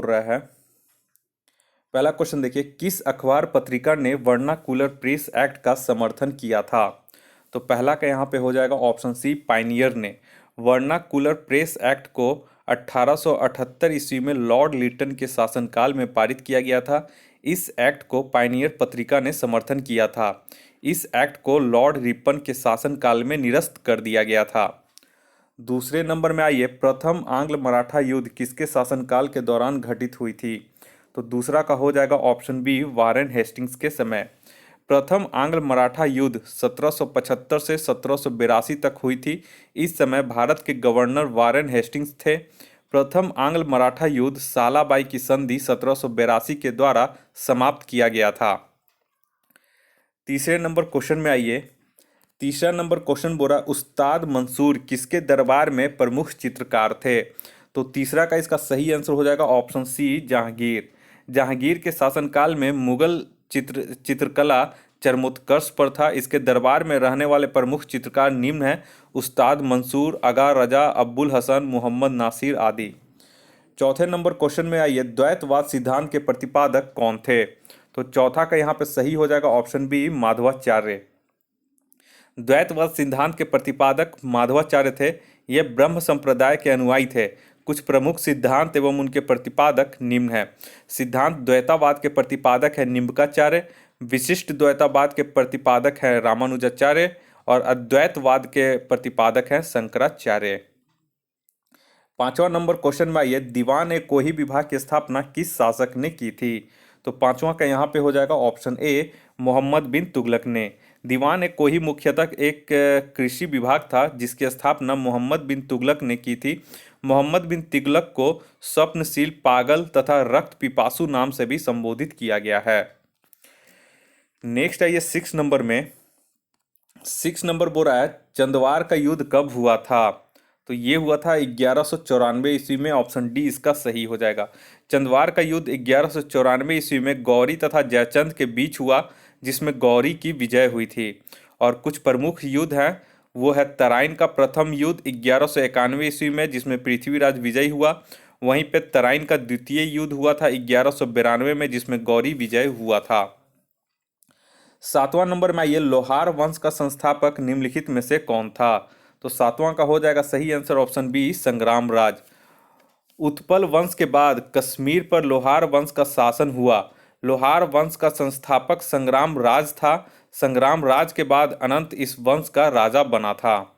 रहा है। पहला क्वेश्चन देखिए, किस अखबार पत्रिका ने वर्नाकुलर प्रेस एक्ट का समर्थन किया था? तो पहला का यहाँ पे हो जाएगा ऑप्शन सी, पायनियर ने। वर्नाकुलर प्रेस एक्ट को 1878 ईस्वी में लॉर्ड लिटन के शासनकाल में पारित किया गया था। इस एक्ट को पायनियर पत्रिका ने समर्थन किया था। इस एक्ट को लॉर्ड रिपन के शासनकाल में निरस्त कर दिया गया था। दूसरे नंबर में आइए, प्रथम आंग्ल मराठा युद्ध किसके शासनकाल के दौरान घटित हुई थी? तो दूसरा का हो जाएगा ऑप्शन बी, वारेन हेस्टिंग्स के समय। प्रथम आंग्ल मराठा युद्ध 1775 से 1782 तक हुई थी। इस समय भारत के गवर्नर वारेन हेस्टिंग्स थे। प्रथम आंग्ल मराठा युद्ध सालाबाई की संधि 1782 के द्वारा समाप्त किया गया था। तीसरे नंबर क्वेश्चन में आइए। तीसरा नंबर क्वेश्चन बोला, उस्ताद मंसूर किसके दरबार में प्रमुख चित्रकार थे? तो तीसरा का इसका सही आंसर हो जाएगा ऑप्शन सी, जहांगीर। जहांगीर के शासनकाल में मुगल चित्रकला चरमोत्कर्ष पर था। इसके दरबार में रहने वाले प्रमुख चित्रकार निम्न हैं: उस्ताद मंसूर, आगा रजा, अब्बुल हसन, मोहम्मद नासिर आदि। चौथे नंबर क्वेश्चन में आइए, द्वैतवाद सिद्धांत के प्रतिपादक कौन थे? तो चौथा का यहाँ पे सही हो जाएगा ऑप्शन बी, माधवाचार्य। द्वैतवाद सिद्धांत के प्रतिपादक माधवाचार्य थे। ये ब्रह्म संप्रदाय के अनुयायी थे। कुछ प्रमुख सिद्धांत एवं उनके प्रतिपादक निम्न हैं। सिद्धांत द्वैतावाद के प्रतिपादक है निम्बकाचार्य, विशिष्ट द्वैतावाद के प्रतिपादक है रामानुजाचार्य और अद्वैतवाद के प्रतिपादक हैं शंकराचार्य। पांचवा नंबर क्वेश्चन में आइए, दीवान-ए-कोही विभाग की स्थापना किस शासक ने की थी? तो पांचवा का यहाँ पे हो जाएगा ऑप्शन ए, मोहम्मद बिन तुगलक ने। दीवान-ए-कोही मुख्यतः एक कृषि विभाग था जिसकी स्थापना मोहम्मद बिन तुगलक ने की थी। मोहम्मद बिन तुगलक को स्वप्नशील, पागल तथा रक्त पिपासु नाम से भी संबोधित किया गया है। नेक्स्ट आइए सिक्स नंबर में। सिक्स नंबर बोल रहा है, चंदवार का युद्ध कब हुआ था? तो ये हुआ था 1194 ईस्वी में। ऑप्शन डी इसका सही हो जाएगा। चंदवार का युद्ध 1194 ईस्वी में गौरी तथा जयचंद के बीच हुआ, जिसमें गौरी की विजय हुई थी। और कुछ प्रमुख युद्ध हैं, वो है तराइन का प्रथम युद्ध 1191 ईस्वी में, जिसमें पृथ्वीराज विजयी हुआ। वहीं पे तराइन का द्वितीय युद्ध हुआ था 1192 में, जिसमें गौरी विजय हुआ था। सातवां नंबर में आइए, लोहार वंश का संस्थापक निम्नलिखित में से कौन था? तो सातवां का हो जाएगा सही आंसर ऑप्शन बी, संग्राम राज। उत्पल वंश के बाद कश्मीर पर लोहार वंश का शासन हुआ। लोहार वंश का संस्थापक संग्राम राज था। संग्राम राज के बाद अनंत इस वंश का राजा बना था।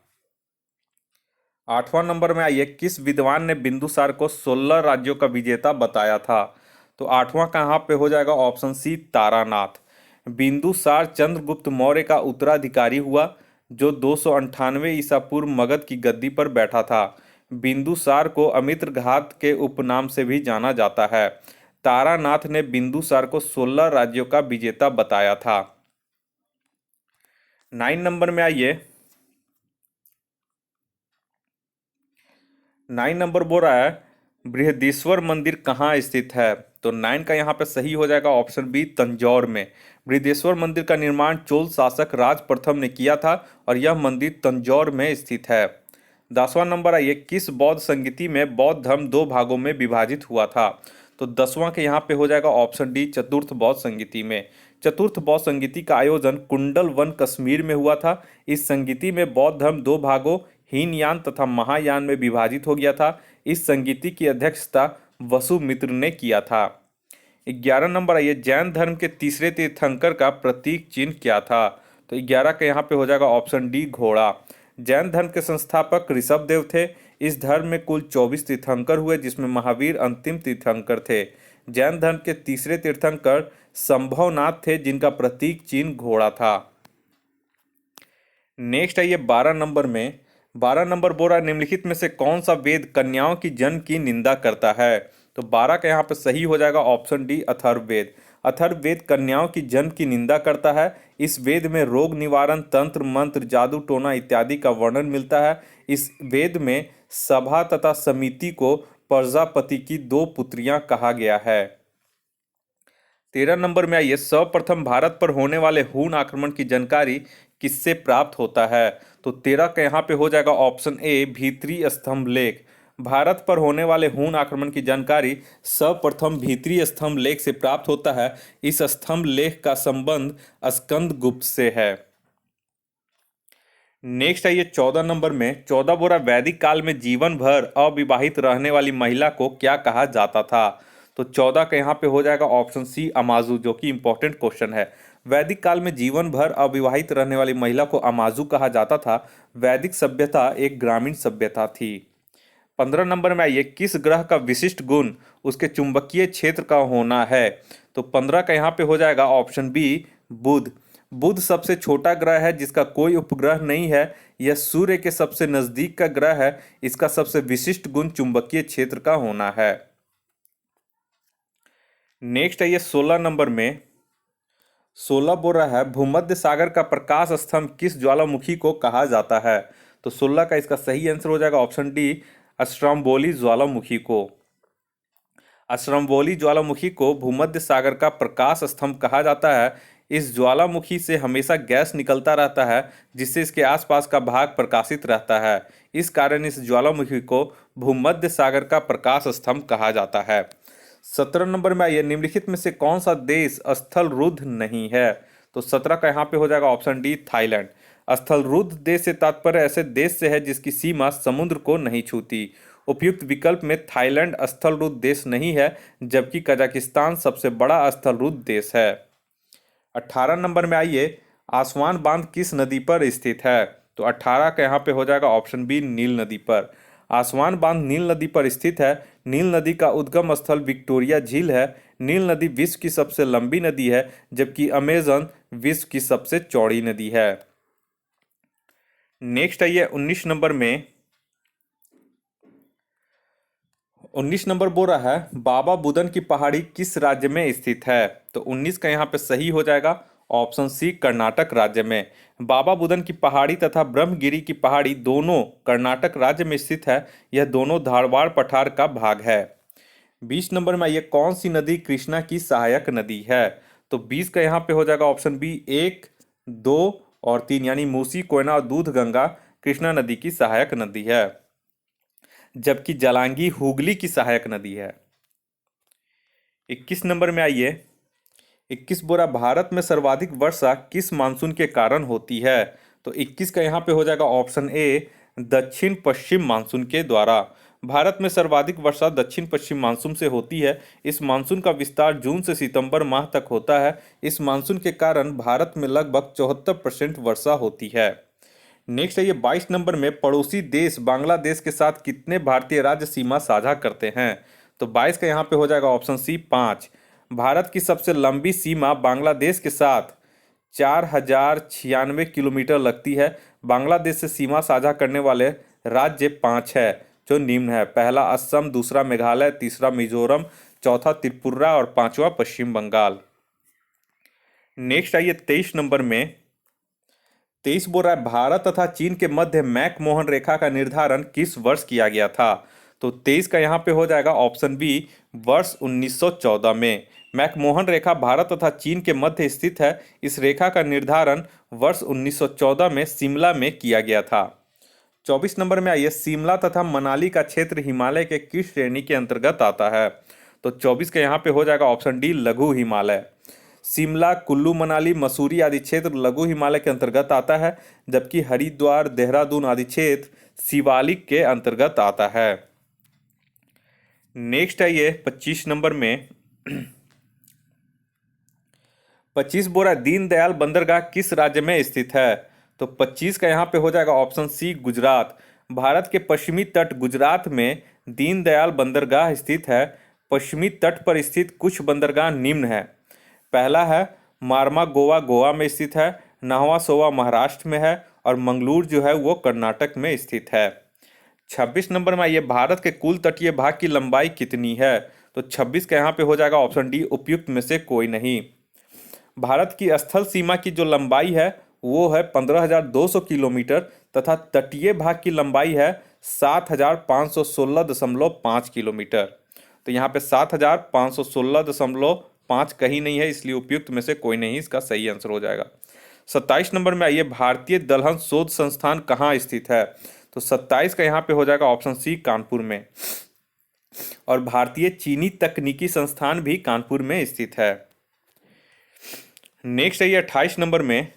आठवां नंबर में आइए, किस विद्वान ने बिंदुसार को 16 राज्यों का विजेता बताया था? तो आठवां का यहाँ पे हो जाएगा ऑप्शन सी, तारानाथ। बिंदुसार चंद्रगुप्त मौर्य का उत्तराधिकारी हुआ, जो 298 ईसा पूर्व मगध की गद्दी पर बैठा था। बिंदुसार को अमित्रघात के उपनाम से भी जाना जाता है। तारानाथ ने बिंदुसार को 16 राज्यों का विजेता बताया था। 9 नंबर में आइए। 9 नंबर बोल रहा है, बृहदीश्वर मंदिर कहाँ स्थित है? तो 9 का यहाँ पे सही हो जाएगा ऑप्शन बी, तंजौर में। बृहदीश्वर मंदिर का निर्माण चोल शासक राज प्रथम ने किया था और यह मंदिर तंजौर में स्थित है। 10वां नंबर आइए, किस बौद्ध संगीति में बौद्ध धर्म दो भागों में विभाजित हुआ था? तो 10वां के यहाँ पे हो जाएगा ऑप्शन डी, चतुर्थ बौद्ध संगीति में। चतुर्थ बौद्ध संगीति का आयोजन कुंडल वन कश्मीर में हुआ था। इस संगीति में बौद्ध धर्म दो भागों हीनयान तथा महायान में विभाजित हो गया था। इस संगीति की अध्यक्षता वसुमित्र ने किया था। 11 नंबर आइए, जैन धर्म के तीसरे तीर्थंकर का प्रतीक चिन्ह क्या था? तो 11 का यहाँ पे हो जाएगा ऑप्शन डी, घोड़ा। जैन धर्म के संस्थापक ऋषभदेव थे। इस धर्म में कुल 24 तीर्थंकर हुए, जिसमें महावीर अंतिम तीर्थंकर थे। जैन धर्म के तीसरे तीर्थंकर संभवनाथ थे, जिनका प्रतीक चिन्ह घोड़ा था। नेक्स्ट आइए 12 नंबर में। 12 नंबर बोल रहा है, निम्नलिखित में से कौन सा वेद कन्याओं की जन्म की निंदा करता है? तो 12 का यहाँ पे सही हो जाएगा ऑप्शन डी, अथर्ववेद। अथर्ववेद कन्याओं की जन्म की निंदा करता है। इस वेद में रोग निवारण, तंत्र मंत्र, जादू टोना इत्यादि का वर्णन मिलता है। इस वेद में सभा तथा समिति को प्रजापति की दो पुत्रियां कहा गया है। 13 नंबर में आइए, सर्वप्रथम भारत पर होने वाले हूण आक्रमण की जानकारी किससे प्राप्त होता है? तो 13 का यहाँ पे हो जाएगा ऑप्शन ए, भीतरी स्तंभ लेख। भारत पर होने वाले हून आक्रमण की जानकारी सर्वप्रथम भीतरी स्तंभ लेख से प्राप्त होता है। इस स्तंभ लेख का संबंध स्कंदगुप्त से है। नेक्स्ट है ये 14 नंबर में, 14 बोरा वैदिक काल में जीवन भर अविवाहित रहने वाली महिला को क्या कहा जाता था? तो 14 का यहाँ पे हो जाएगा ऑप्शन सी अमाजू, जो कि इंपॉर्टेंट क्वेश्चन है। वैदिक काल में जीवन भर अविवाहित रहने वाली महिला को अमाजू कहा जाता था। वैदिक सभ्यता एक ग्रामीण सभ्यता थी। 15 नंबर में आइए, किस ग्रह का विशिष्ट गुण उसके चुंबकीय क्षेत्र का होना है? तो 15 का यहाँ पे हो जाएगा ऑप्शन बी बुध। बुध सबसे छोटा ग्रह है जिसका कोई उपग्रह नहीं है। यह सूर्य के सबसे नजदीक का ग्रह है। इसका सबसे विशिष्ट गुण चुंबकीय क्षेत्र का होना है। नेक्स्ट है ये 16 नंबर में, 16 बोल रहा है भूमध्य सागर का प्रकाश स्तंभ किस ज्वालामुखी को कहा जाता है? तो 16 का इसका सही आंसर हो जाएगा ऑप्शन डी अस्ट्रोम्बोली ज्वालामुखी को। अस्ट्रोम्बोली ज्वालामुखी को भूमध्य सागर का प्रकाश स्तंभ कहा जाता है। इस ज्वालामुखी से हमेशा गैस निकलता रहता है जिससे इसके आसपास का भाग प्रकाशित रहता है। इस कारण इस ज्वालामुखी को भूमध्य सागर का प्रकाश स्तंभ कहा जाता है। 17 नंबर में आइए, निम्नलिखित में से कौन सा देश स्थल रुद्ध नहीं है? तो 17 का यहाँ पे हो जाएगा ऑप्शन डी थाईलैंड। स्थल रुद्ध देश से तात्पर्य ऐसे देश से है जिसकी सीमा समुद्र को नहीं छूती। उपयुक्त विकल्प में थाईलैंड स्थल रुद्ध देश नहीं है, जबकि कजाकिस्तान सबसे बड़ा स्थल रुद्ध देश है। 18 नंबर में आइए, आसवान बांध किस नदी पर स्थित है? तो 18 का यहाँ पे हो जाएगा ऑप्शन बी नील नदी पर। आसवान बांध नील नदी पर स्थित है। नील नदी का उद्गम स्थल विक्टोरिया झील है। नील नदी विश्व की सबसे लंबी नदी है, जबकि अमेजन विश्व की सबसे चौड़ी नदी है। नेक्स्ट आइए 19 नंबर में, 19 नंबर बोल रहा है बाबा बुदन की पहाड़ी किस राज्य में स्थित है? तो 19 का यहाँ पे सही हो जाएगा ऑप्शन सी कर्नाटक राज्य में। बाबा बुदन की पहाड़ी तथा ब्रह्मगिरी की पहाड़ी दोनों कर्नाटक राज्य में स्थित है। यह दोनों धारवाड़ पठार का भाग है। 20 नंबर में आइए, कौन सी नदी कृष्णा की सहायक नदी है? तो 20 का यहाँ पे हो जाएगा ऑप्शन बी 1, 2 और 3, यानी मूसी, कोयना और दूध गंगा कृष्णा नदी की सहायक नदी है, जबकि जलांगी हुगली की सहायक नदी है। 21 नंबर में आइए, 21 बोरा भारत में सर्वाधिक वर्षा किस मानसून के कारण होती है? तो 21 का यहाँ पे हो जाएगा ऑप्शन ए दक्षिण पश्चिम मानसून के द्वारा। भारत में सर्वाधिक वर्षा दक्षिण पश्चिम मानसून से होती है। इस मानसून का विस्तार जून से सितंबर माह तक होता है। इस मानसून के कारण भारत में लगभग 74% वर्षा होती है। नेक्स्ट है ये 22 नंबर में, पड़ोसी देश बांग्लादेश के साथ कितने भारतीय राज्य सीमा साझा करते हैं? तो 22 का यहाँ पे हो जाएगा ऑप्शन सी 5। भारत की सबसे लंबी सीमा बांग्लादेश के साथ 4096 किलोमीटर लगती है। बांग्लादेश से सीमा साझा करने वाले राज्य 5 है, जो निम्न है। पहला असम, दूसरा मेघालय, तीसरा मिजोरम, चौथा त्रिपुरा और पांचवा पश्चिम बंगाल। नेक्स्ट आइए 23 नंबर में, 23 बोल रहा है भारत तथा चीन के मध्य मैकमोहन रेखा का निर्धारण किस वर्ष किया गया था? तो 23 का यहाँ पे हो जाएगा ऑप्शन बी वर्ष 1914 में। मैकमोहन रेखा भारत तथा चीन के मध्य स्थित है। इस रेखा का निर्धारण वर्ष 1914 में शिमला में किया गया था। 24 नंबर में आइए, शिमला तथा मनाली का क्षेत्र हिमालय के किस श्रेणी के अंतर्गत आता है? तो 24 का यहाँ पे हो जाएगा ऑप्शन डी लघु हिमालय। शिमला, कुल्लू मनाली, मसूरी आदि क्षेत्र लघु हिमालय के अंतर्गत आता है, जबकि हरिद्वार, देहरादून आदि क्षेत्र शिवालिक के अंतर्गत आता है। नेक्स्ट है ये 25 नंबर में, 25 बोरा दीनदयाल बंदरगाह किस राज्य में स्थित है? तो 25 का यहाँ पे हो जाएगा ऑप्शन सी गुजरात। भारत के पश्चिमी तट गुजरात में दीनदयाल बंदरगाह स्थित है। पश्चिमी तट पर स्थित कुछ बंदरगाह निम्न है। पहला है मार्मा गोवा, गोवा में स्थित है। नाहवा सोवा महाराष्ट्र में है और मंगलूर जो है वो कर्नाटक में स्थित है। 26 नंबर में ये भारत के कुल तटीय भाग की लंबाई कितनी है? तो 26 का यहाँ पे हो जाएगा ऑप्शन डी उपयुक्त में से कोई नहीं। भारत की स्थल सीमा की जो लंबाई है वो है 15,200 किलोमीटर तथा तटीय भाग की लंबाई है 7,516.5 किलोमीटर। तो यहाँ पे 7,516.5 कहीं नहीं है, इसलिए उपयुक्त में से कोई नहीं, इसका सही आंसर हो जाएगा। 27 नंबर में आइए, भारतीय दलहन शोध संस्थान कहाँ स्थित है? तो 27 का यहाँ पे हो जाएगा ऑप्शन सी कानपुर में। और भारतीय चीनी तकनीकी संस्थान भी कानपुर में स्थित है। नेक्स्ट है ये 28 नंबर में,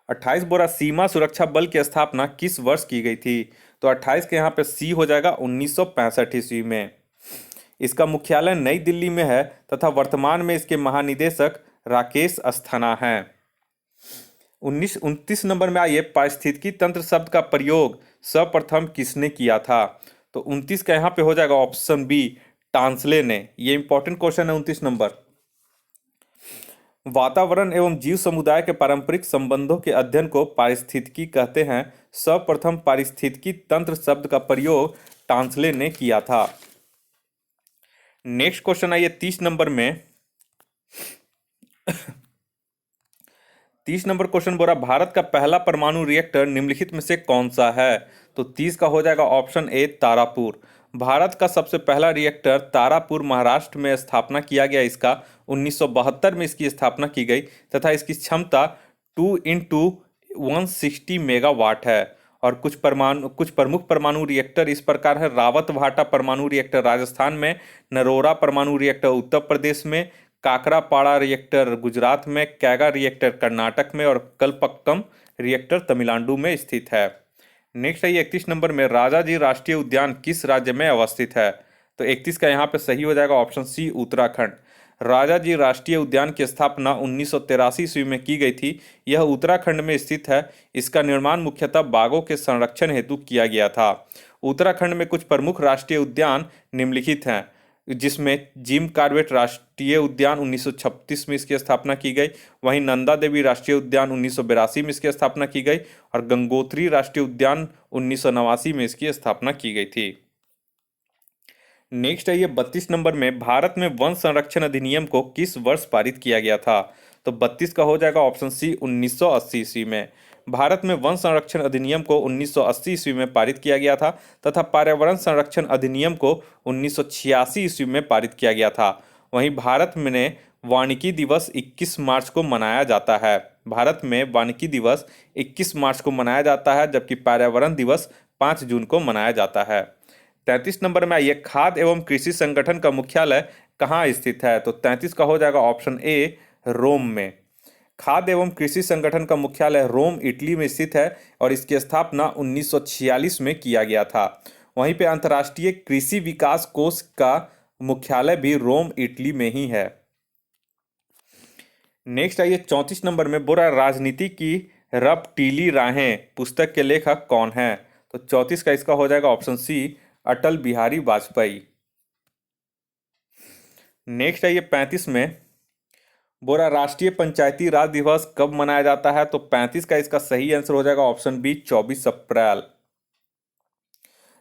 28 बोरा सीमा सुरक्षा बल की स्थापना किस वर्ष की गई थी? तो 28 के यहाँ पे सी हो जाएगा 1965 ईस्वी में। इसका मुख्यालय नई दिल्ली में है तथा वर्तमान में इसके महानिदेशक राकेश अस्थाना हैं। 29 नंबर में आइए, पारिस्थितिकी तंत्र शब्द का प्रयोग सर्वप्रथम किसने किया था? तो 29 का यहाँ पे हो जाएगा ऑप्शन बी टांसले ने। ये इंपॉर्टेंट क्वेश्चन है 29 नंबर। वातावरण एवं जीव समुदाय के पारंपरिक संबंधों के अध्ययन को पारिस्थितिकी कहते हैं। सर्वप्रथम पारिस्थितिकी तंत्र शब्द का प्रयोग टांसले ने किया था। नेक्स्ट क्वेश्चन आइए 30 नंबर में। 30 नंबर क्वेश्चन बोला भारत का पहला परमाणु रिएक्टर निम्नलिखित में से कौन सा है? तो 30 का हो जाएगा ऑप्शन ए तारापुर। भारत का सबसे पहला रिएक्टर तारापुर महाराष्ट्र में स्थापना किया गया। इसका 1972 में इसकी स्थापना की गई तथा इसकी क्षमता 2x160 मेगावाट है। और कुछ प्रमुख परमाणु रिएक्टर इस प्रकार है: रावतभाटा परमाणु रिएक्टर राजस्थान में, नरोरा परमाणु रिएक्टर उत्तर प्रदेश में, काकरापाड़ा रिएक्टर गुजरात में, कैगा रिएक्टर कर्नाटक में और कलपक्कम रिएक्टर तमिलनाडु में स्थित है। नेक्स्ट है 31 नंबर में, राजाजी राष्ट्रीय उद्यान किस राज्य में अवस्थित है? तो 31 का यहाँ पे सही हो जाएगा ऑप्शन सी उत्तराखंड। राजाजी राष्ट्रीय उद्यान की स्थापना 1983 ईस्वी में की गई थी। यह उत्तराखंड में स्थित है। इसका निर्माण मुख्यतः बाघों के संरक्षण हेतु किया गया था। उत्तराखंड में कुछ प्रमुख राष्ट्रीय उद्यान निम्नलिखित हैं, जिसमें जिम कॉर्बेट राष्ट्रीय उद्यान 1936 में इसकी स्थापना की गई। वहीं नंदा देवी राष्ट्रीय उद्यान 1982 में इसकी स्थापना की गई और गंगोत्री राष्ट्रीय उद्यान 1989 में इसकी स्थापना की गई थी। नेक्स्ट है ये 32 नंबर में, भारत में वन संरक्षण अधिनियम को किस वर्ष पारित किया गया था? तो 32 का हो जाएगा ऑप्शन सी 1980 ईस्वी में। भारत में वन संरक्षण अधिनियम को 1980 ईस्वी में पारित किया गया था तथा पर्यावरण संरक्षण अधिनियम को 1986 ईस्वी में पारित किया गया था। वहीं भारत में वानिकी दिवस 21 मार्च को मनाया जाता है। भारत में वानिकी दिवस 21 मार्च को मनाया जाता है, जबकि पर्यावरण दिवस 5 जून को मनाया जाता है। 33 नंबर में आइए, खाद्य एवं कृषि संगठन का मुख्यालय कहाँ स्थित है? तो 33 का हो जाएगा ऑप्शन ए रोम में। खाद्य एवं कृषि संगठन का मुख्यालय रोम इटली में स्थित है और इसकी स्थापना 1946 में किया गया था। वहीं पे अंतर्राष्ट्रीय कृषि विकास कोष का मुख्यालय भी रोम इटली में ही है। नेक्स्ट आइए 34 नंबर में, बुरा राजनीति की रपटीली राहें पुस्तक के लेखक कौन है? तो 34 का इसका हो जाएगा option C Atal Bihari Vajpayee. Next है ये 35 में, बोरा राष्ट्रीय पंचायती राज दिवस कब मनाया जाता है? तो 35 का इसका सही आंसर हो जाएगा ऑप्शन बी 24 अप्रैल।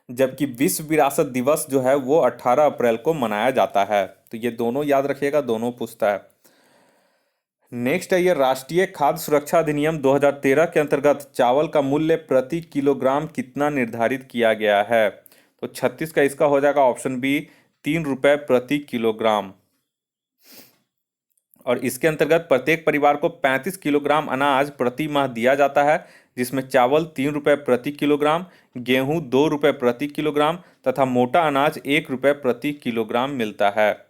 जबकि विश्व विरासत दिवस जो है वो 18 अप्रैल को मनाया जाता है। तो ये दोनों याद रखिएगा, दोनों पूछता है। नेक्स्ट है ये राष्ट्रीय खाद्य सुरक्षा अधिनियम 2013 के अंतर्गत चावल का मूल्य प्रति किलोग्राम कितना निर्धारित किया गया है? तो 36 का इसका हो जाएगा ऑप्शन बी 3 रुपये प्रति किलोग्राम। और इसके अंतर्गत प्रत्येक परिवार को 35 किलोग्राम अनाज प्रति माह दिया जाता है, जिसमें चावल 3 रुपये प्रति किलोग्राम, गेहूं 2 रुपये प्रति किलोग्राम तथा मोटा अनाज 1 रुपये प्रति किलोग्राम मिलता है।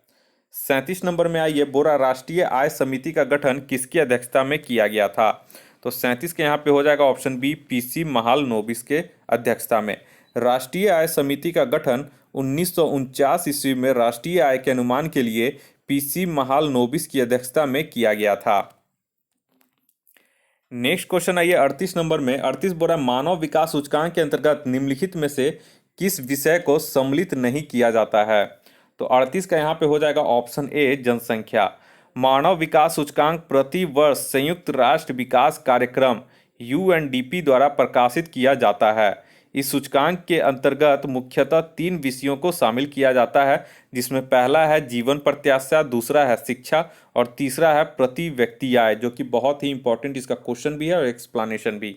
37 नंबर में आइए, बोरा राष्ट्रीय आय समिति का गठन किसकी अध्यक्षता में किया गया था? तो 37 के यहाँ पे हो जाएगा ऑप्शन बी पीसी महालनोबिस के अध्यक्षता में। राष्ट्रीय आय समिति का गठन 1949 ईस्वी में राष्ट्रीय आय के अनुमान के लिए पीसी महालनोबिस की अध्यक्षता में किया गया था। नेक्स्ट क्वेश्चन आइए 38 नंबर में, 38 बोरा मानव विकास सूचकांक के अंतर्गत निम्नलिखित में से किस विषय को सम्मिलित नहीं किया जाता है? तो 38 का यहाँ पे हो जाएगा ऑप्शन ए जनसंख्या। मानव विकास सूचकांक प्रति वर्ष संयुक्त राष्ट्र विकास कार्यक्रम यूएनडीपी द्वारा प्रकाशित किया जाता है। इस सूचकांक के अंतर्गत मुख्यतः 3 विषयों को शामिल किया जाता है, जिसमें पहला है जीवन प्रत्याशा, दूसरा है शिक्षा और तीसरा है प्रति व्यक्ति आय, जो कि बहुत ही इंपॉर्टेंट इसका क्वेश्चन भी है और एक्सप्लेनेशन भी।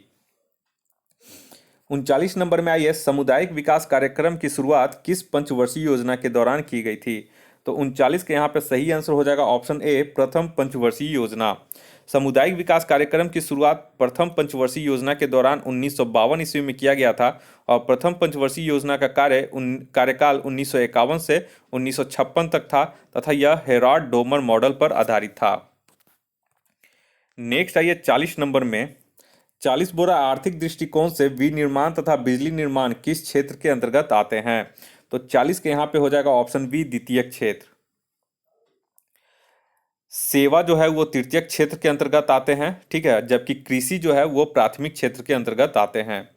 39 नंबर में आइए, सामुदायिक विकास कार्यक्रम की शुरुआत किस पंचवर्षीय योजना के दौरान की गई थी? तो 39 के यहाँ पे सही आंसर हो जाएगा ऑप्शन ए प्रथम पंचवर्षीय योजना। सामुदायिक विकास कार्यक्रम की शुरुआत प्रथम पंचवर्षीय योजना के दौरान 1952 ईस्वी में किया गया था और प्रथम पंचवर्षीय योजना का कार्यकाल 1951 से 1956 तक था तथा यह हेराल्ड डोमर मॉडल पर आधारित था। नेक्स्ट आइए 40 नंबर में, 40 बोरा आर्थिक दृष्टिकोण से विनिर्माण तथा बिजली निर्माण किस क्षेत्र के अंतर्गत आते हैं? तो 40 के यहाँ पे हो जाएगा ऑप्शन बी द्वितीयक क्षेत्र। सेवा जो है वो तृतीयक क्षेत्र के अंतर्गत आते हैं, ठीक है, जबकि कृषि जो है वो प्राथमिक क्षेत्र के अंतर्गत आते हैं।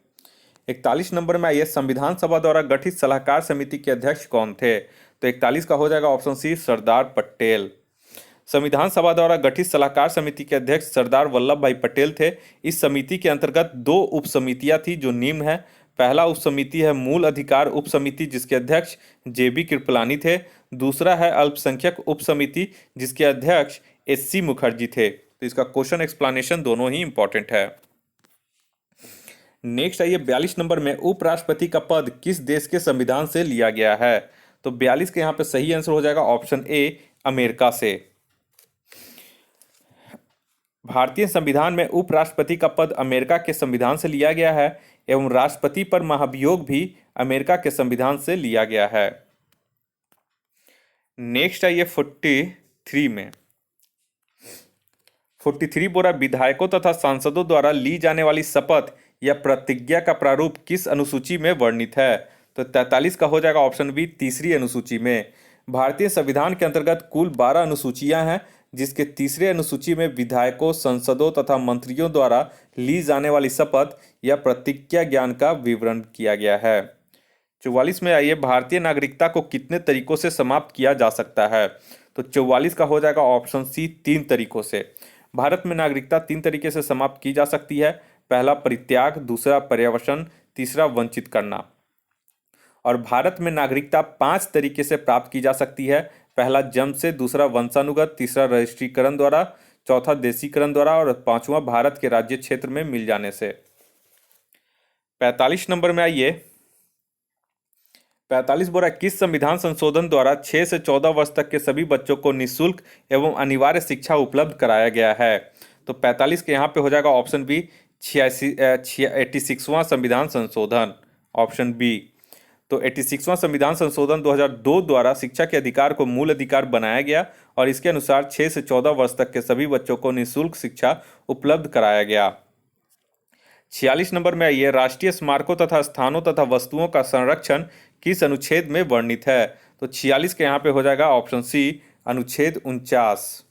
41 नंबर में आइए, संविधान सभा द्वारा गठित सलाहकार समिति के अध्यक्ष कौन थे? तो 41 का हो जाएगा ऑप्शन सी सरदार पटेल। संविधान सभा द्वारा गठित सलाहकार समिति के अध्यक्ष सरदार वल्लभ भाई पटेल थे। इस समिति के अंतर्गत दो उप समितियां थी जो निम्न है। पहला उप समिति है मूल अधिकार उप समिति जिसके अध्यक्ष जेबी कृपलानी थे। दूसरा है अल्पसंख्यक उप समिति जिसके अध्यक्ष एससी मुखर्जी थे। तो इसका क्वेश्चन एक्सप्लेनेशन दोनों ही इंपॉर्टेंट है। नेक्स्ट आइए 42 नंबर में, उपराष्ट्रपति का पद किस देश के संविधान से लिया गया है? तो 42 के यहाँ पे सही आंसर हो जाएगा ऑप्शन ए अमेरिका से। भारतीय संविधान में उपराष्ट्रपति का पद अमेरिका के संविधान से लिया गया है एवं राष्ट्रपति पर महाभियोग भी अमेरिका के संविधान से लिया गया है। नेक्स्ट आइए 43 में, 43 बोरा विधायकों तथा सांसदों द्वारा ली जाने वाली शपथ या प्रतिज्ञा का प्रारूप किस अनुसूची में वर्णित है? तो 43 का हो जाएगा ऑप्शन बी तीसरी अनुसूची में। भारतीय संविधान के अंतर्गत कुल 12 अनुसूचियां हैं जिसके तीसरे अनुसूची में विधायकों, सांसदों तथा मंत्रियों द्वारा ली जाने वाली शपथ या प्रतिज्ञा ज्ञान का विवरण किया गया है। 44 में आइए, भारतीय नागरिकता को कितने तरीकों से समाप्त किया जा सकता है? तो 44 का हो जाएगा ऑप्शन सी 3 तरीकों से। भारत में नागरिकता 3 तरीके से समाप्त की जा सकती है। पहला परित्याग, दूसरा पर्यवसन, तीसरा वंचित करना। और भारत में नागरिकता 5 तरीके से प्राप्त की जा सकती है। पहला जन्म से, दूसरा वंशानुगत, तीसरा रजिस्ट्रीकरण द्वारा, चौथा देशीकरण द्वारा और पांचवा भारत के राज्य क्षेत्र में मिल जाने से। 45 नंबर में आइए, 45 बोरा किस संविधान संशोधन द्वारा 6 से 14 वर्ष तक के सभी बच्चों को निःशुल्क एवं अनिवार्य शिक्षा उपलब्ध कराया गया है? तो 45 के यहाँ पे हो जाएगा ऑप्शन बी 86वां संविधान संशोधन, ऑप्शन बी। तो 86वां संविधान संशोधन 2002 द्वारा शिक्षा के अधिकार को मूल अधिकार बनाया गया और इसके अनुसार 6 से 14 वर्ष तक के सभी बच्चों को निःशुल्क शिक्षा उपलब्ध कराया गया। 46 नंबर में आइए, राष्ट्रीय स्मारकों तथा स्थानों तथा वस्तुओं का संरक्षण किस अनुच्छेद में वर्णित है? तो 46 के यहाँ पे हो जाएगा ऑप्शन सी अनुच्छेद 49।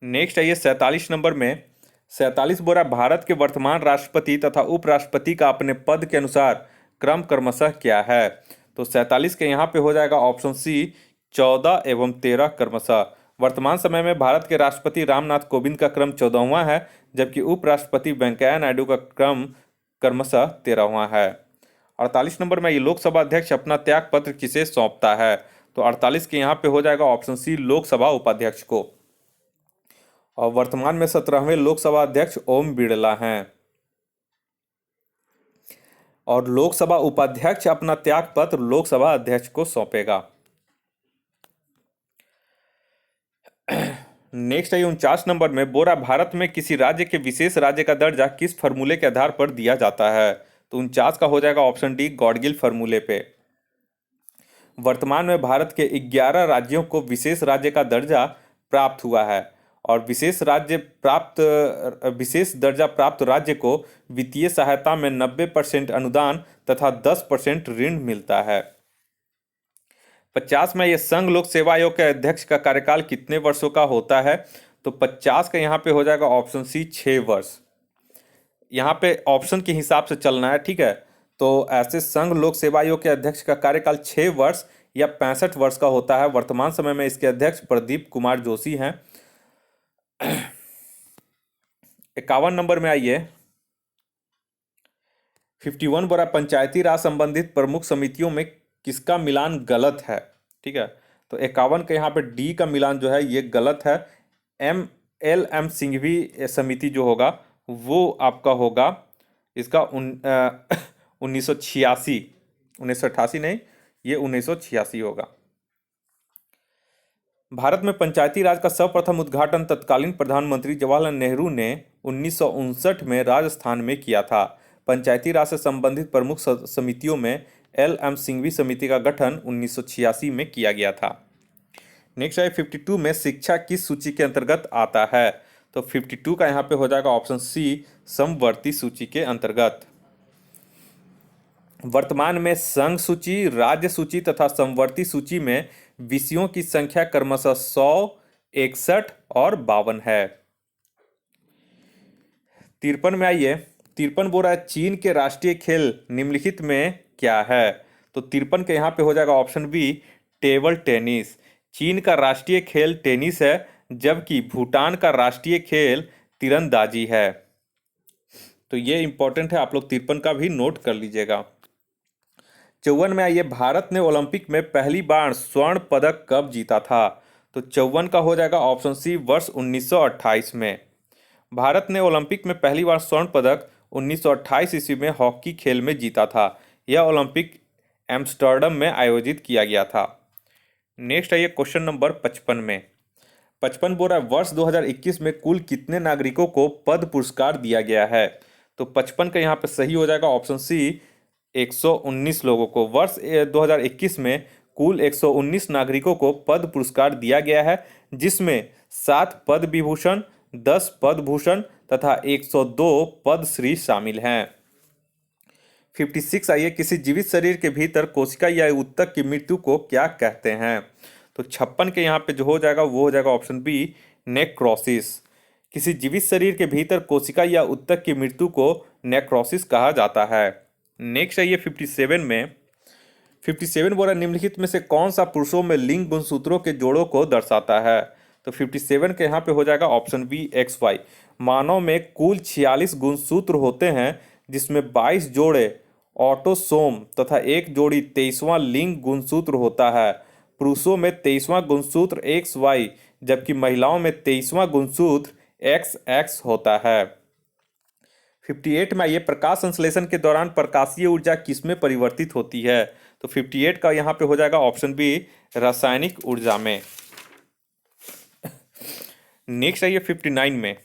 नेक्स्ट आइए 47 नंबर में, 47 बोरा भारत के वर्तमान राष्ट्रपति तथा उपराष्ट्रपति का अपने पद के अनुसार क्रम क्रमशः क्या है? तो 47 के यहाँ पे हो जाएगा ऑप्शन सी 14 एवं 13 क्रमशः। वर्तमान समय में भारत के राष्ट्रपति रामनाथ कोविंद का क्रम 14वां है जबकि उपराष्ट्रपति वेंकैया नायडू का क्रम क्रमशः 13वां है। 48 नंबर में ये लोकसभा अध्यक्ष अपना त्याग पत्र किसे सौंपता है? तो 48 के यहाँ पे हो जाएगा ऑप्शन सी लोकसभा उपाध्यक्ष को। और वर्तमान में 17वें लोकसभा अध्यक्ष ओम बिड़ला हैं। और लोकसभा उपाध्यक्ष अपना त्याग पत्र लोकसभा अध्यक्ष को सौंपेगा। नेक्स्ट है 49 नंबर में, बोरा भारत में किसी राज्य के विशेष राज्य का दर्जा किस फॉर्मूले के आधार पर दिया जाता है? तो 49 का हो जाएगा ऑप्शन डी गॉडगिल फॉर्मूले पे। वर्तमान में भारत के 11 राज्यों को विशेष राज्य का दर्जा प्राप्त हुआ है और विशेष दर्जा प्राप्त राज्य को वित्तीय सहायता में 90% अनुदान तथा 10% ऋण मिलता है। 50 में यह संघ लोक सेवा आयोग के अध्यक्ष का कार्यकाल कितने वर्षों का होता है? तो 50 का यहाँ पे हो जाएगा ऑप्शन सी 6 वर्ष। यहाँ पे ऑप्शन के हिसाब से चलना है, ठीक है। तो ऐसे संघ लोक सेवा आयोग के अध्यक्ष का कार्यकाल 6 वर्ष या 65 वर्ष का होता है। वर्तमान समय में इसके अध्यक्ष प्रदीप कुमार जोशी हैं। 51 नंबर में आइए, 51 बोरा पंचायती राज संबंधित प्रमुख समितियों में किसका मिलान गलत है? ठीक है, तो 51 के यहाँ पे डी का मिलान जो है ये गलत है। एम सिंघवी समिति जो होगा वो आपका होगा इसका 1988 नहीं, ये 1986 होगा। भारत में पंचायती राज का सर्वप्रथम उद्घाटन तत्कालीन प्रधानमंत्री जवाहरलाल नेहरू ने 1959 में राजस्थान में किया था। पंचायती राज से संबंधित प्रमुख समितियों में एल. एम. सिंघवी समिति का गठन 1986 में किया गया था। नेक्स्ट है 52 में शिक्षा किस सूची के अंतर्गत आता है? तो 52 का यहाँ पे हो जाएगा ऑप्शन सी, समवर्ती सूची के अंतर्गत। वर्तमान में संघ सूची, राज्य सूची तथा समवर्ती सूची में विषयों की संख्या क्रमशः 100, 61 और 52 है। 53 में आइए, 53 बोल रहा है चीन के राष्ट्रीय खेल निम्नलिखित में क्या है? तो 53 के यहाँ पे हो जाएगा ऑप्शन बी, टेबल टेनिस। चीन का राष्ट्रीय खेल टेनिस है, जबकि भूटान का राष्ट्रीय खेल तीरंदाजी है। तो ये इंपॉर्टेंट है, आप लोग 53 का भी नोट कर लीजिएगा। 54 में आइए, भारत ने ओलंपिक में पहली बार स्वर्ण पदक कब जीता था? तो 54 का हो जाएगा ऑप्शन सी, वर्ष 1928 में। भारत ने ओलंपिक में पहली बार स्वर्ण पदक 1928 ईस्वी में हॉकी खेल में जीता था। यह ओलंपिक एम्स्टर्डम में आयोजित किया गया था। नेक्स्ट है ये क्वेश्चन नंबर 55 में। 55 बोल रहा है वर्ष 2021 में कुल कितने नागरिकों को पद्म पुरस्कार दिया गया है? तो 55 का यहाँ पे सही हो जाएगा ऑप्शन सी, 119 लोगों को। वर्ष 2021 में कुल 119 नागरिकों को पद्म पुरस्कार दिया गया है, जिसमें 7 पद्म विभूषण, 10 पद्म भूषण तथा 102 पद्मश्री शामिल हैं। 56 आइए, किसी जीवित शरीर के भीतर कोशिका या ऊतक की मृत्यु को क्या कहते हैं? तो 56 के यहाँ पे जो हो जाएगा वो हो जाएगा ऑप्शन बी, नेक्रोसिस। किसी जीवित शरीर के भीतर कोशिका या ऊतक की मृत्यु को नेक्रोसिस कहा जाता है। नेक्स्ट है ये 57 में। 57 बोला निम्नलिखित में से कौन सा पुरुषों में लिंग गुणसूत्रों के जोड़ों को दर्शाता है? तो 57 के यहाँ पे हो जाएगा ऑप्शन बी, XY। मानव में कुल 46 गुणसूत्र होते हैं, जिसमें 22 जोड़े ऑटोसोम तथा एक जोड़ी 23वां लिंग गुणसूत्र होता है। पुरुषों में 23वां गुणसूत्र XY, जबकि महिलाओं में 23वां गुणसूत्र XX होता है। 58 में ये प्रकाश संश्लेषण के दौरान प्रकाशीय ऊर्जा किसमें परिवर्तित होती है? तो 58 का यहाँ पे हो जाएगा ऑप्शन बी, रासायनिक ऊर्जा में। नेक्स्ट है ये 59 में।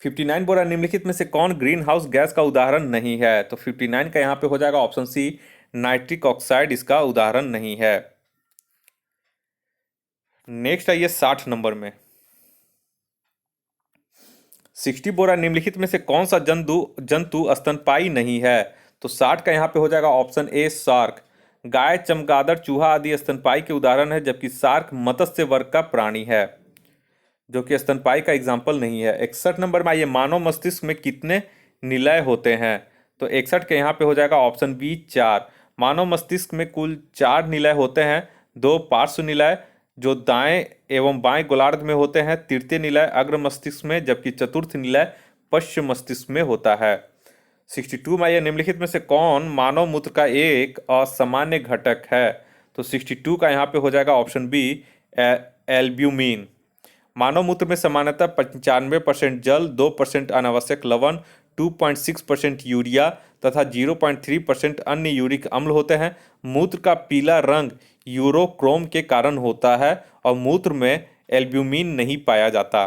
59 बोला निम्नलिखित में से कौन ग्रीन हाउस गैस का उदाहरण नहीं है? तो 59 का यहाँ पे हो जाएगा ऑप्शन सी, नाइट्रिक ऑक्साइड इसका उदाहरण नहीं है। नेक्स्ट है ये 60 नंबर में। 60 बोरा निम्नलिखित में से कौन सा जंतु स्तनपायी नहीं है? तो 60 का यहाँ पे हो जाएगा ऑप्शन ए, शार्क। गाय, चमगादड़, चूहा आदि स्तनपायी के उदाहरण है, जबकि शार्क मत्स्य वर्ग का प्राणी है, जो कि स्तनपायी का एग्जाम्पल नहीं है। 61 नंबर में आइए, मानव मस्तिष्क में कितने निलय होते हैं? तो 61 के यहाँ पे हो जाएगा ऑप्शन बी, 4। मानव मस्तिष्क में कुल 4 निलय होते हैं। 2 पार्श्व निलय जो दाएं एवं बाएं गोलार्ध में होते हैं, तृतीय निलय अग्र मस्तिष्क में, जबकि चतुर्थ निलय पश्चिम मस्तिष्क में होता है। 62 में आइए, निम्नलिखित में से कौन मानव मूत्र का एक असामान्य घटक है? तो 62 का यहाँ पे हो जाएगा ऑप्शन बी, एल्ब्यूमिन। मानव मूत्र में सामान्यतः 95% जल, 2% अनावश्यक लवण, 2.6% यूरिया तथा 0.3% अन्य यूरिक अम्ल होते हैं। मूत्र का पीला रंग यूरोक्रोम के कारण होता है और मूत्र में एल्ब्यूमिन नहीं पाया जाता।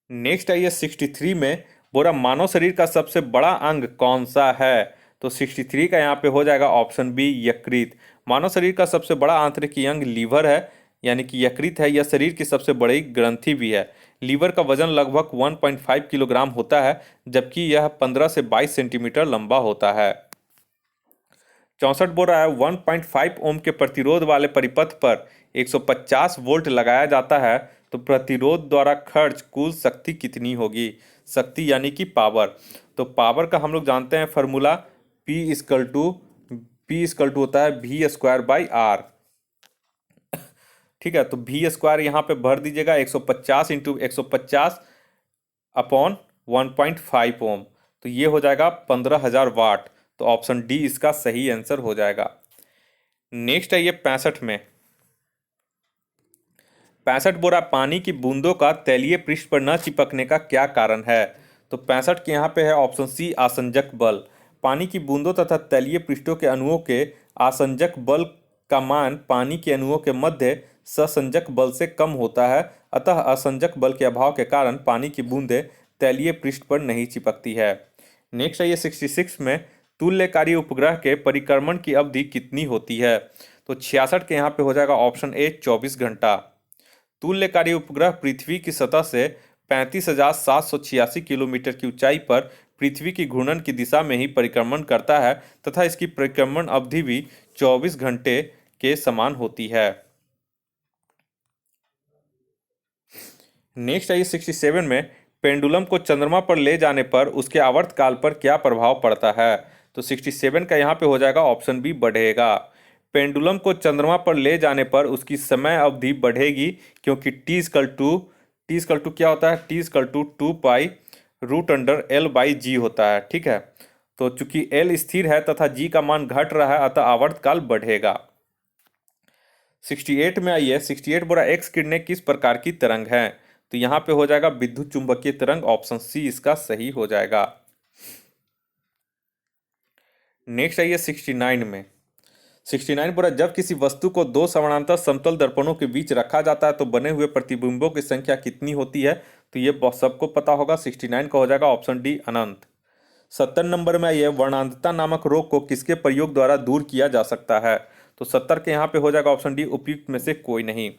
नेक्स्ट है ये 63 में, बोरा मानव शरीर का सबसे बड़ा अंग कौन सा है? तो 63 का यहाँ पे हो जाएगा ऑप्शन बी, यकृत। मानव शरीर का सबसे बड़ा आंतरिक अंग लीवर है, यानी कि यकृत है। यह शरीर की सबसे बड़ी ग्रंथि भी है। लीवर का वजन लगभग 1.5 किलोग्राम होता है, जबकि यह 15 से 22 सेंटीमीटर लंबा होता है। 64 बोल रहा है 1.5 ओम के प्रतिरोध वाले परिपथ पर 150 वोल्ट लगाया जाता है, तो प्रतिरोध द्वारा खर्च कुल शक्ति कितनी होगी? शक्ति यानी कि पावर। तो पावर का हम लोग जानते हैं फॉर्मूला, P होता है V²/R। ठीक है, तो V² यहाँ पे भर दीजिएगा, 150 इंटू 150 अपॉन 1.5 ओम, तो ये हो जाएगा 15,000 वाट। तो ऑप्शन डी इसका सही आंसर हो जाएगा। नेक्स्ट है ये 65 में। 65 बोरा पानी की बूंदों का तैलीय पृष्ठ पर न चिपकने का क्या कारण है? तो 65 के यहाँ पे है ऑप्शन सी, आसंजक बल। पानी की बूंदों तथा तैलीय पृष्ठों के अणुओं के आसंजक बल का मान पानी के अणुओं के मध्य ससंजक बल से कम होता है, अतः असंजक बल के अभाव के कारण पानी की बूंदें तैलीय पृष्ठ पर नहीं चिपकती है। नेक्स्ट है ये 66 में, तुल्यकारी उपग्रह के परिक्रमण की अवधि कितनी होती है? तो 66 के यहाँ पे हो जाएगा ऑप्शन ए 24 घंटा। तुल्यकारी उपग्रह पृथ्वी की सतह से 35,786 किलोमीटर की ऊंचाई पर पृथ्वी की घूर्णन की दिशा में ही परिक्रमण करता है तथा इसकी परिक्रमण अवधि भी 24 घंटे के समान होती है। नेक्स्ट है ये 67 में, पेंडुलम को चंद्रमा पर ले जाने पर उसके आवर्तकाल पर क्या प्रभाव पड़ता है? तो 67 का यहाँ पे हो जाएगा ऑप्शन बी बढ़ेगा। पेंडुलम को चंद्रमा पर ले जाने पर उसकी समय अवधि बढ़ेगी, क्योंकि टी क्या होता है? T 2 pi root under L by G होता है। ठीक है, तो चूंकि एल स्थिर है तथा जी का मान घट रहा है, अतः आवर्तकाल बढ़ेगा। 68 में आइए, 68 बोला एक्स किरणें किस प्रकार की तरंग हैं? तो यहाँ पे हो जाएगा विद्युत चुंबकीय तरंग, ऑप्शन सी इसका सही हो जाएगा। नेक्स्ट आइए 69 में, 69 बोला जब किसी वस्तु को दो समानांतर समतल दर्पणों के बीच रखा जाता है तो बने हुए प्रतिबिंबों की संख्या कितनी होती है? तो ये सबको पता होगा, 69 का हो जाएगा ऑप्शन डी अनंत। 70 नंबर में आइए, वर्णांधता नामक रोग को किसके प्रयोग द्वारा दूर किया जा सकता है? तो 70 के यहाँ पे हो जाएगा ऑप्शन डी उपयुक्त में से कोई नहीं।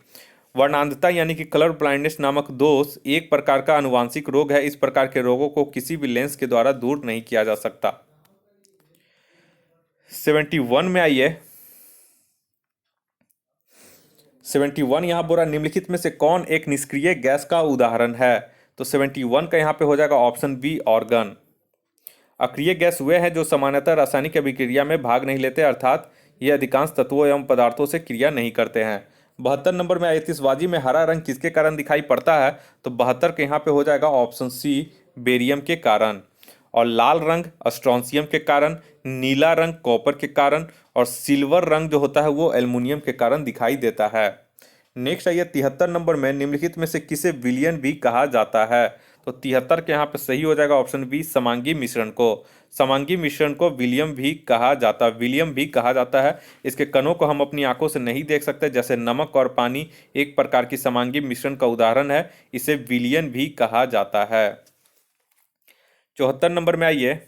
वर्णांधता यानी कि कलर ब्लाइंडनेस नामक दोष एक प्रकार का आनुवांशिक रोग है। इस प्रकार के रोगों को किसी भी लेंस के द्वारा दूर नहीं किया जा सकता। 71 में आइए, 71 यहाँ बोला निम्नलिखित में से कौन एक निष्क्रिय गैस का उदाहरण है? तो 71 का यहाँ पे हो जाएगा ऑप्शन बी ऑर्गन। अक्रिय गैस वे हैं जो सामान्यतः रासायनिक अभिक्रिया में भाग नहीं लेते, अर्थात ये अधिकांश तत्वों एवं पदार्थों से क्रिया नहीं करते हैं। 72 नंबर में आतिशबाजी में हरा रंग किसके कारण दिखाई पड़ता है? तो 72 के यहाँ पे हो जाएगा ऑप्शन सी बेरियम के कारण, और लाल रंग स्ट्रोंसियम के कारण, नीला रंग कॉपर के कारण, और सिल्वर रंग जो होता है वो एल्युमिनियम के कारण दिखाई देता है। नेक्स्ट आइए 73 नंबर में, निम्नलिखित में से किसे विलयन भी कहा जाता है? तो 73 के यहाँ पे सही हो जाएगा ऑप्शन बी समांगी मिश्रण को। समांगी मिश्रण को विलियम भी कहा जाता है। इसके कणों को हम अपनी आंखों से नहीं देख सकते, जैसे नमक और पानी एक प्रकार की समांगी मिश्रण का उदाहरण है, इसे विलियन भी कहा जाता है। 74 नंबर में आइए,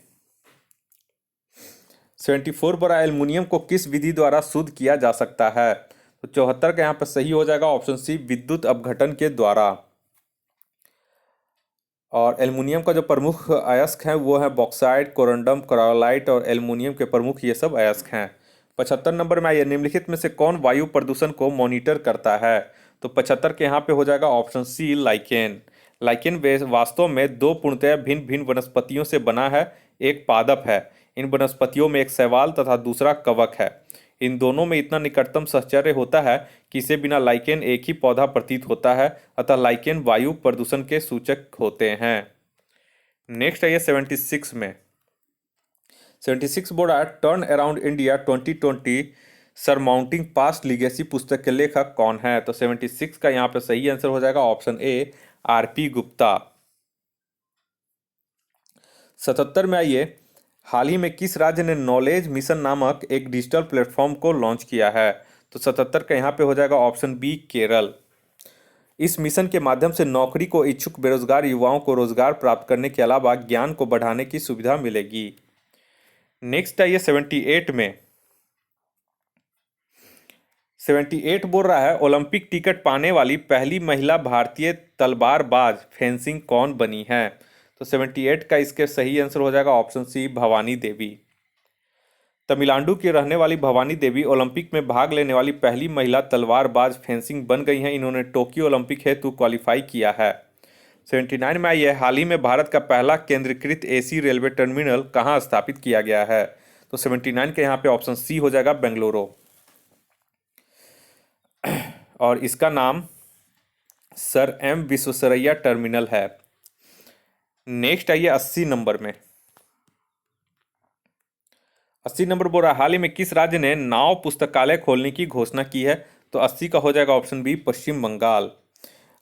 74 पर एल्युमिनियम को किस विधि द्वारा शुद्ध किया जा सकता है? तो 74 का यहाँ पर सही हो जाएगा ऑप्शन सी विद्युत अपघटन के द्वारा। और एल्युमिनियम का जो प्रमुख अयस्क हैं वो है बॉक्साइट, कोरंडम, कोरालाइट, और एल्युमिनियम के प्रमुख ये सब अयस्क हैं। 75 नंबर में आइए, निम्नलिखित में से कौन वायु प्रदूषण को मॉनिटर करता है? तो 75 के यहाँ पे हो जाएगा ऑप्शन सी लाइकेन। लाइकेन वास्तव में दो पूर्णतया भिन्न भिन्न वनस्पतियों से बना है, एक पादप है। इन वनस्पतियों में एक शैवाल तथा दूसरा कवक है। इन दोनों में इतना निकटतम सहचर्य होता है कि इसे बिना लाइकेन एक ही पौधा प्रतीत होता है, अतः लाइकेन वायु प्रदूषण के सूचक होते हैं। नेक्स्ट आइए 76 में, 76 board turn around India 2020 surmounting past legacy पुस्तक के लेखक कौन है? तो 76 का यहाँ पे सही आंसर हो जाएगा ऑप्शन ए आरपी गुप्ता। 77 में आइए, हाल ही में किस राज्य ने नॉलेज मिशन नामक एक डिजिटल प्लेटफॉर्म को लॉन्च किया है? तो 77 का यहाँ पे हो जाएगा ऑप्शन बी केरल। इस मिशन के माध्यम से नौकरी को इच्छुक बेरोजगार युवाओं को रोजगार प्राप्त करने के अलावा ज्ञान को बढ़ाने की सुविधा मिलेगी। नेक्स्ट आइए 78 में, 78 बोल रहा है ओलंपिक टिकट पाने वाली पहली महिला भारतीय तलवारबाज फेंसिंग कौन बनी है? तो 78 का इसके सही आंसर हो जाएगा ऑप्शन सी भवानी देवी। तमिलनाडु की रहने वाली भवानी देवी ओलंपिक में भाग लेने वाली पहली महिला तलवारबाज फेंसिंग बन गई हैं। इन्होंने टोक्यो ओलंपिक हेतु क्वालिफाई किया है। 79 में आइए, हाल ही में भारत का पहला केंद्रीकृत एसी रेलवे टर्मिनल कहाँ स्थापित किया गया है? तो 79 के यहाँ पे ऑप्शन सी हो जाएगा बेंगलुरु, और इसका नाम सर एम विश्वेश्वरैया टर्मिनल है। नेक्स्ट आइए 80 नंबर में, 80 नंबर बोल रहा हाल ही में किस राज्य ने नाव पुस्तकालय खोलने की घोषणा की है? तो 80 का हो जाएगा ऑप्शन बी पश्चिम बंगाल।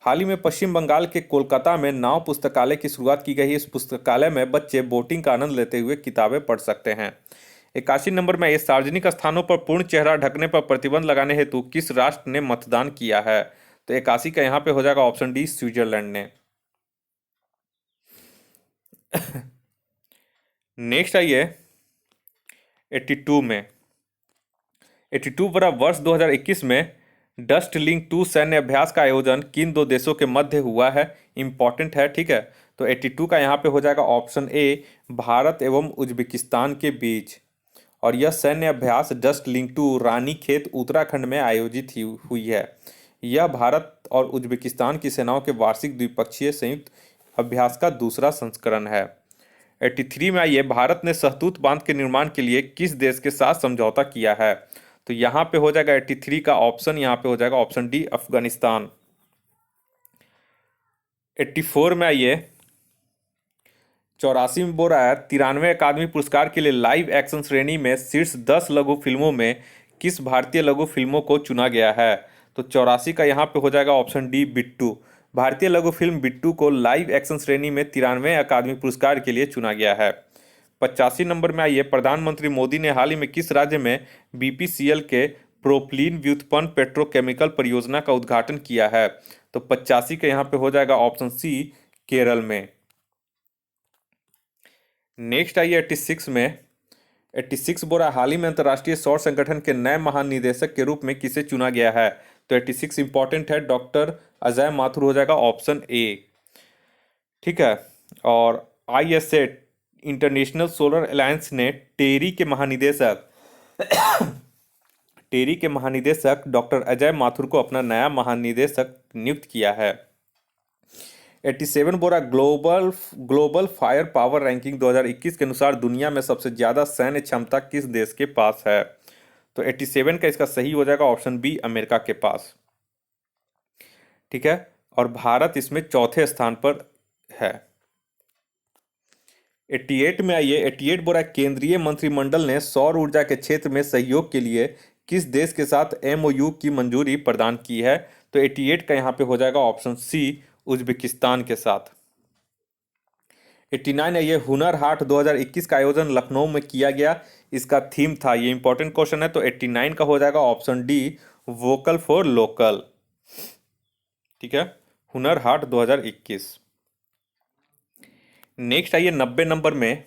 हाल ही में पश्चिम बंगाल के कोलकाता में नाव पुस्तकालय की शुरुआत की गई है। इस पुस्तकालय में बच्चे बोटिंग का आनंद लेते हुए किताबें पढ़ सकते हैं। 81 नंबर में ये सार्वजनिक स्थानों पर पूर्ण चेहरा ढकने पर प्रतिबंध लगाने हेतु किस राष्ट्र ने मतदान किया है? तो 81 का यहाँ पे हो जाएगा ऑप्शन डी, स्विट्जरलैंड ने। नेक्स्ट आइए 82 में। 82 बरा वर्ष 2021 में डस्ट लिंक 2 सैन्य अभ्यास का आयोजन किन दो देशों के मध्य हुआ है? इंपॉर्टेंट है, ठीक है। तो 82 का यहाँ पे हो जाएगा ऑप्शन ए, भारत एवं उज्बेकिस्तान के बीच। और यह सैन्य अभ्यास डस्ट लिंक 2 रानीखेत उत्तराखंड में आयोजित हुई है। यह भारत और उज्बेकिस्तान की सेनाओं के वार्षिक द्विपक्षीय संयुक्त अभ्यास का दूसरा संस्करण है। 83 में आइए, भारत ने सहतूत बांध के निर्माण के लिए किस देश के साथ समझौता किया है? तो यहाँ पे हो जाएगा 83 का ऑप्शन, यहाँ पे हो जाएगा ऑप्शन डी, अफगानिस्तान। 84 में आइए, 84 में बोल रहा है 93वें अकादमी पुरस्कार के लिए लाइव एक्शन श्रेणी में शीर्ष 10 लघु फिल्मों में किस भारतीय लघु फिल्मों को चुना गया है? तो 84 का यहाँ पे हो जाएगा ऑप्शन डी, बिट्टू। भारतीय लघु फिल्म बिट्टू को लाइव एक्शन श्रेणी में 93वें अकादमी पुरस्कार के लिए चुना गया है। 85 नंबर में आइए, प्रधानमंत्री मोदी ने हाल ही में किस राज्य में बीपीसीएल के प्रोपलीन व्युत्पन्न पेट्रोकेमिकल परियोजना का उद्घाटन किया है? तो 85 का यहाँ पे हो जाएगा ऑप्शन सी, केरल में। नेक्स्ट आइए 86 में। 86 बोरा हाल ही में अंतर्राष्ट्रीय सौर संगठन के नए महानिदेशक के रूप में किसे चुना गया है? तो 86 इंपॉर्टेंट है, डॉक्टर अजय माथुर हो जाएगा ऑप्शन ए, ठीक है। और आईएसए इंटरनेशनल सोलर अलायंस ने टेरी के महानिदेशक डॉक्टर अजय माथुर को अपना नया महानिदेशक नियुक्त किया है। 87 बोरा ग्लोबल फायर पावर रैंकिंग 2021 के अनुसार दुनिया में सबसे ज्यादा सैन्य क्षमता किस देश के पास है? तो 87 का इसका सही हो जाएगा ऑप्शन बी, अमेरिका के पास, ठीक है। और भारत इसमें चौथे स्थान पर है। 88 में आइए, 88 बोरा केंद्रीय मंत्रिमंडल ने सौर ऊर्जा के क्षेत्र में सहयोग के लिए किस देश के साथ एमओयू की मंजूरी प्रदान की है? तो 88 का यहाँ पे हो जाएगा ऑप्शन सी, उज्बेकिस्तान के साथ। 89 है, ये हुनर हाट 2021 का आयोजन लखनऊ में किया गया, इसका थीम था, ये इंपॉर्टेंट क्वेश्चन है। तो 89 का हो जाएगा option D, vocal for local, ठीक है, हुनर हाट 2021। नेक्स्ट आइए 90 नंबर में।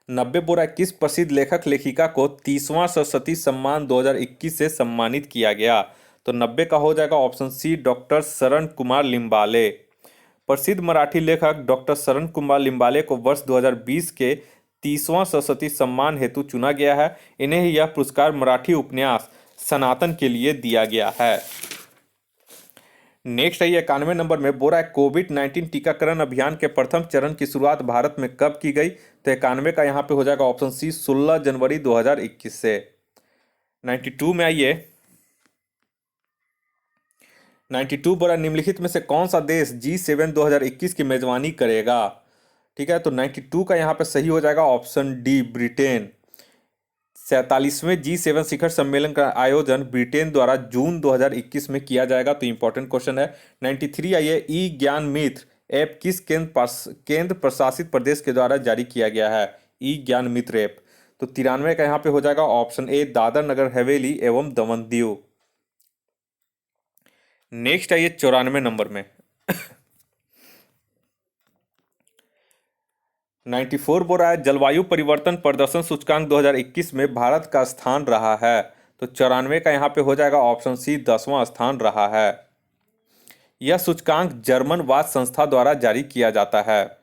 90 बोरा किस प्रसिद्ध लेखक लेखिका को 30वां सरस्वती सम्मान 2021 से सम्मानित किया गया? तो 90 का हो जाएगा ऑप्शन सी, डॉक्टर शरण कुमार लिम्बाले। प्रसिद्ध मराठी लेखक डॉक्टर शरण कुमार लिम्बाले को वर्ष 2020 के 30वां सरस्वती सम्मान हेतु चुना गया है। इन्हें यह पुरस्कार मराठी उपन्यास सनातन के लिए दिया गया है। नेक्स्ट है 91 नंबर में, बोरा कोविड-19 टीकाकरण अभियान के प्रथम चरण की शुरुआत भारत में कब की गई? तो 91 का यहाँ पे हो जाएगा ऑप्शन सी, 16 जनवरी 2021 से। 92 में आइए, 92 बोरा निम्नलिखित में से कौन सा देश G7 2021 की मेजबानी करेगा? ठीक है, तो 92 का यहाँ पे सही हो जाएगा ऑप्शन डी, ब्रिटेन। 47वें G7 शिखर सम्मेलन का आयोजन ब्रिटेन द्वारा जून 2021 में किया जाएगा। तो इंपॉर्टेंट क्वेश्चन है। 93 आइए, ई ज्ञान मित्र ऐप किस केंद्र प्रशासित प्रदेश के द्वारा जारी किया गया है? ई ज्ञान मित्र ऐप। तो 93 का यहाँ पे हो जाएगा ऑप्शन ए, दादर नगर हवेली एवं दमन दीव। नेक्स्ट आइए 94 नंबर में। 94 बोल रहा है, जलवायु परिवर्तन प्रदर्शन सूचकांक 2021 में भारत का स्थान रहा है। तो 94 का यहाँ पे हो जाएगा ऑप्शन सी, 10वां स्थान रहा है। यह सूचकांक जर्मन वाद संस्था द्वारा जारी किया जाता है।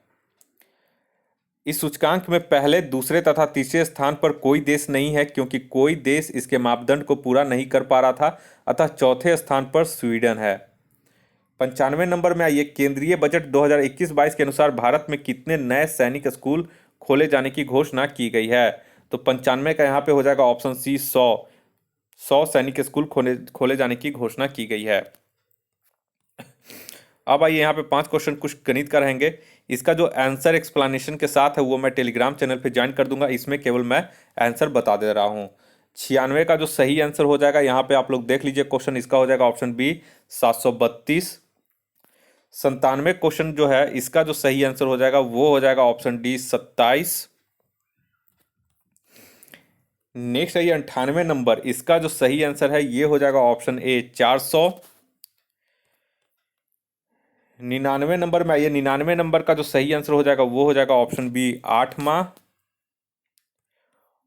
इस सूचकांक में पहले, दूसरे तथा तीसरे स्थान पर कोई देश नहीं है, क्योंकि कोई देश इसके मापदंड को पूरा नहीं कर पा रहा था। अतः चौथे स्थान पर स्वीडन है। 95 नंबर में आइए, केंद्रीय बजट 2021-22 के अनुसार भारत में कितने नए सैनिक स्कूल खोले जाने की घोषणा की गई है? तो 95 का यहाँ पे हो जाएगा ऑप्शन सी, 100 सैनिक स्कूल खोले जाने की घोषणा की गई है। अब आइए, यहाँ पे 5 क्वेश्चन कुछ गणित का रहेंगे। इसका जो आंसर एक्सप्लेनेशन के साथ है वो मैं टेलीग्राम चैनल पे ज्वाइन कर दूंगा। इसमें केवल मैं आंसर बता दे रहा हूँ। 96 का जो सही आंसर हो जाएगा, यहाँ पे आप लोग देख लीजिए क्वेश्चन, इसका हो जाएगा ऑप्शन बी, 732। 97 क्वेश्चन जो है, इसका जो सही आंसर हो जाएगा वो हो जाएगा ऑप्शन डी, 27। नेक्स्ट है ये 98 नंबर, इसका जो सही आंसर है ये हो जाएगा ऑप्शन ए 400। 99 नंबर में आइए, 99 नंबर का जो सही आंसर हो जाएगा वो हो जाएगा ऑप्शन बी 8 माह।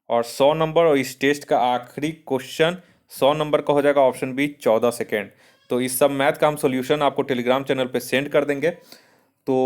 और 100 नंबर और इस टेस्ट का आखिरी क्वेश्चन 100 नंबर का हो जाएगा ऑप्शन बी 14 सेकेंड। तो इस सब मैथ का हम सॉल्यूशन आपको टेलीग्राम चैनल पे सेंड कर देंगे।